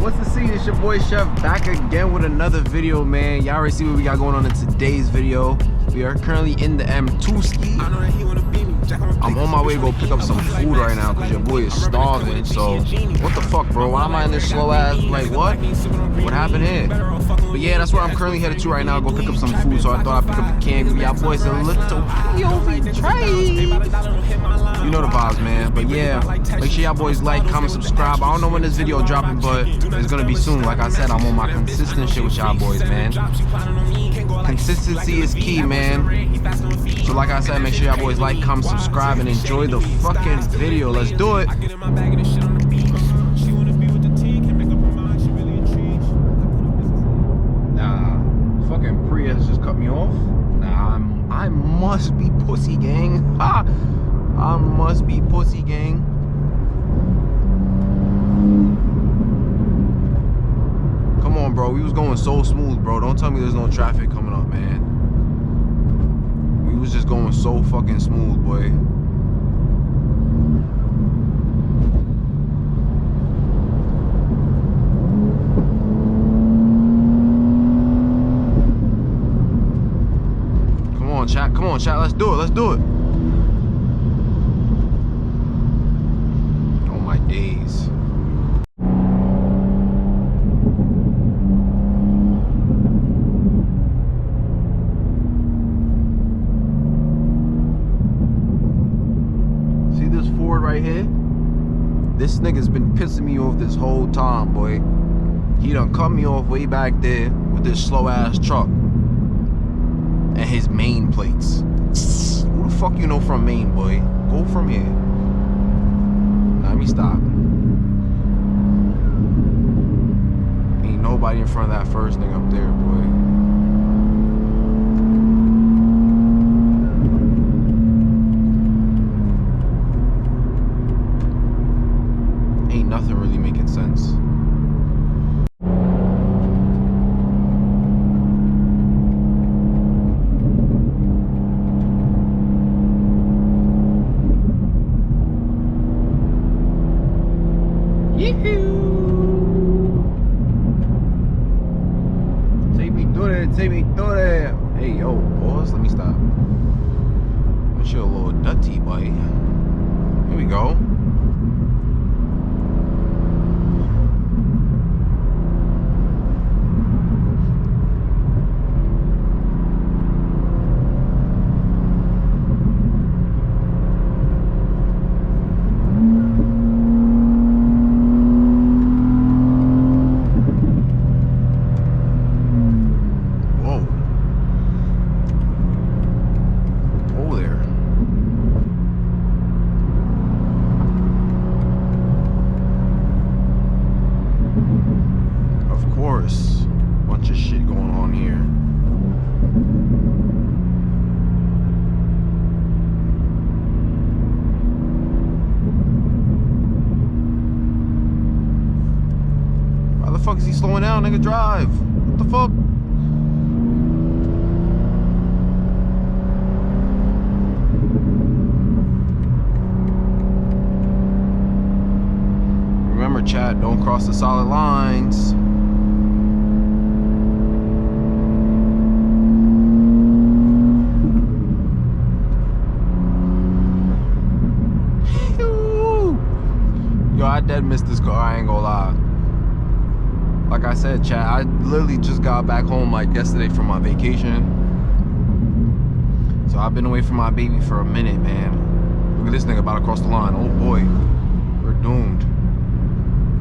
What's the scene? It's your boy Chef back again with another video, man. Y'all already see what we got going on in today's video. We are currently in the M2 ski. I'm on my way to go pick up some food right now because your boy is starving. So what the fuck, bro? Why am I in this slow ass? Like what? What happened here? But yeah, that's where I'm currently headed to right now. Go pick up some food. So I thought I'd pick up a can. Give y'all boys a little POV trade. You know the vibes, man. But yeah, make sure y'all boys like, comment, subscribe. I don't know when this video dropping, but it's gonna be soon. Like I said, I'm on my consistent shit with y'all boys, man. Consistency is key, man. So like I said, make sure y'all boys like, comment, subscribe, and enjoy the fucking video. Let's do it. Nah, fucking Prius just cut me off. Nah, I must be pussy, gang. Ha! I must be pussy, gang. Come on, bro. We was going so smooth, bro. Don't tell me there's no traffic coming up, man. We was just going so fucking smooth, boy. Come on, chat. Let's do it. Let's do it. Oh my days. See this Ford right here? This nigga's been pissing me off this whole time, boy. He done cut me off way back there with this slow ass truck and his main plates. Who the fuck you know from Maine, boy? Go from here. Nah, let me stop. Ain't nobody in front of that first nigga up there, boy. Ain't nothing really making sense. Take me through there. Hey, yo, boys, let me stop. That shit a little dirty, boy. Here we go. Bunch of shit going on here. Why the fuck is he slowing down, nigga? Drive. What the fuck? Remember, chat, don't cross the solid lines. Yo, I dead missed this car, I ain't gonna lie. Like I said, chat, I literally just got back home like yesterday from my vacation. So I've been away from my baby for a minute, man. Look at this nigga about to cross the line. Oh boy, we're doomed.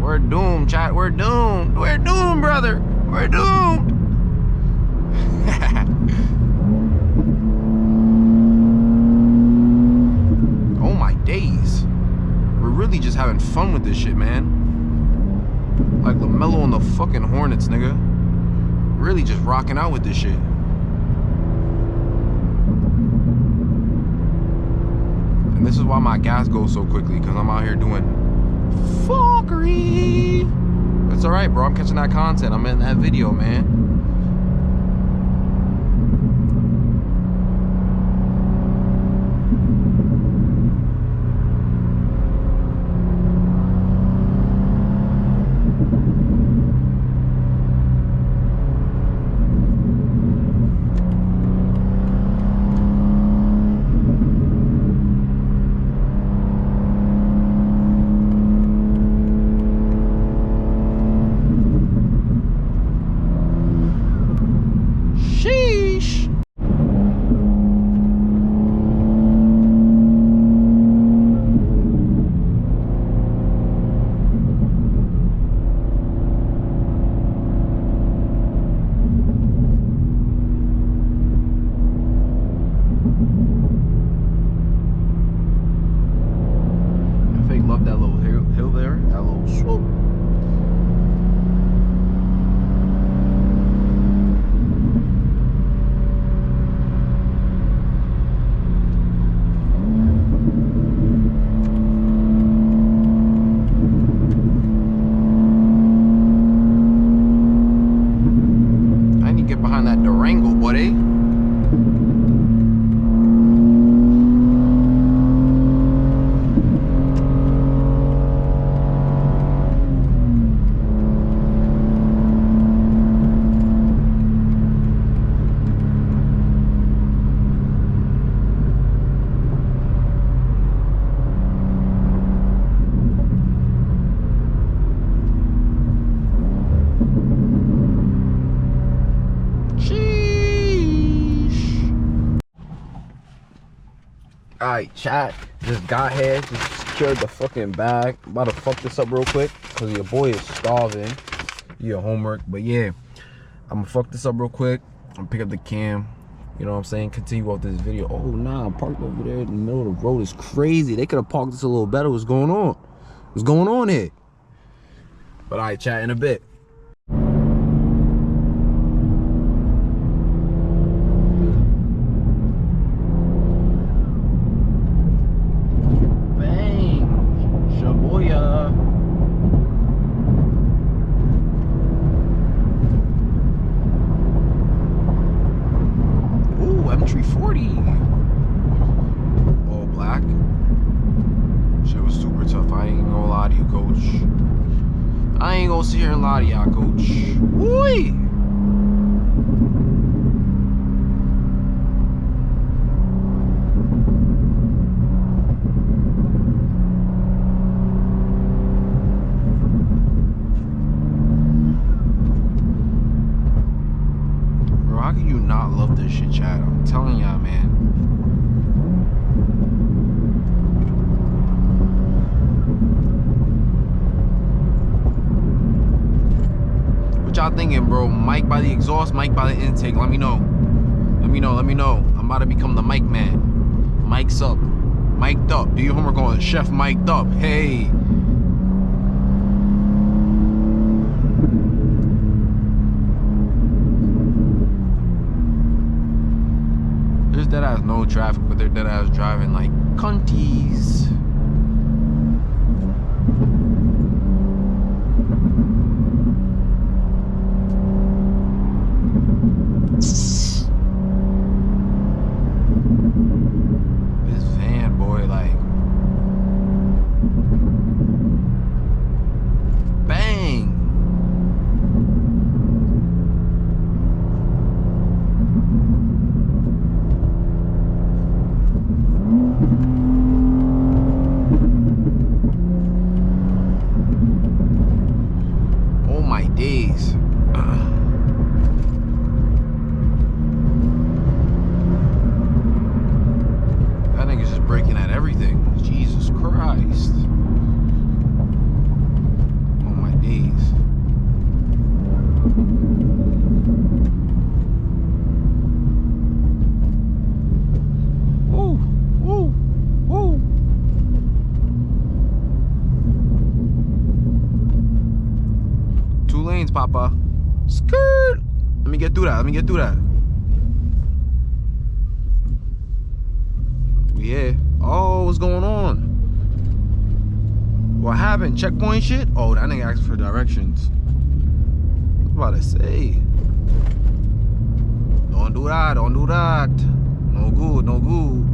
We're doomed, chat, we're doomed. We're doomed, brother. We're doomed. Oh my days. We're really just having fun with this shit, man. Like LaMelo on the fucking Hornets, nigga. Really just rocking out with this shit. And this is why my gas goes so quickly, because I'm out here doing fuckery. It's alright, bro. I'm catching that content. I'm in that video, man. that little swoop. I need to get behind that Durango, buddy. Alright, chat, just got here, just secured the fucking bag. I'm about to fuck this up real quick because your boy is starving. Your homework, but yeah, I'm gonna fuck this up real quick. I'm gonna pick up the cam, you know what I'm saying, continue off this video. Oh nah, I'm parked over there in the middle of the road. It's crazy. They could have parked this a little better. What's going on? What's going on here? But alright, chat, in a bit. M340, all black. Shit was super tough. I ain't gonna lie to you, coach. I ain't gonna sit here and lie to y'all, coach. Woo! How can you not love this shit, Chad? I'm telling y'all, man. What y'all thinking, bro? Mic by the exhaust, mic by the intake. Let me know. Let me know. Let me know. I'm about to become the mic man. Mic's up. Mic'd up. Do your homework on Chef Mic'd up. Hey. There's dead ass no traffic, but they're dead ass driving like cunties. This van, boy, like bang. Days. That nigga's just breaking at everything. Jesus Christ. Oh my days. Woo, woo, woo. Lanes, Papa. Skirt. Let me get through that. Let me get through that. We here. Oh, what's going on? What happened? Checkpoint shit? Oh, that nigga asked for directions. What was I about to say? Don't do that. Don't do that. No good. No good.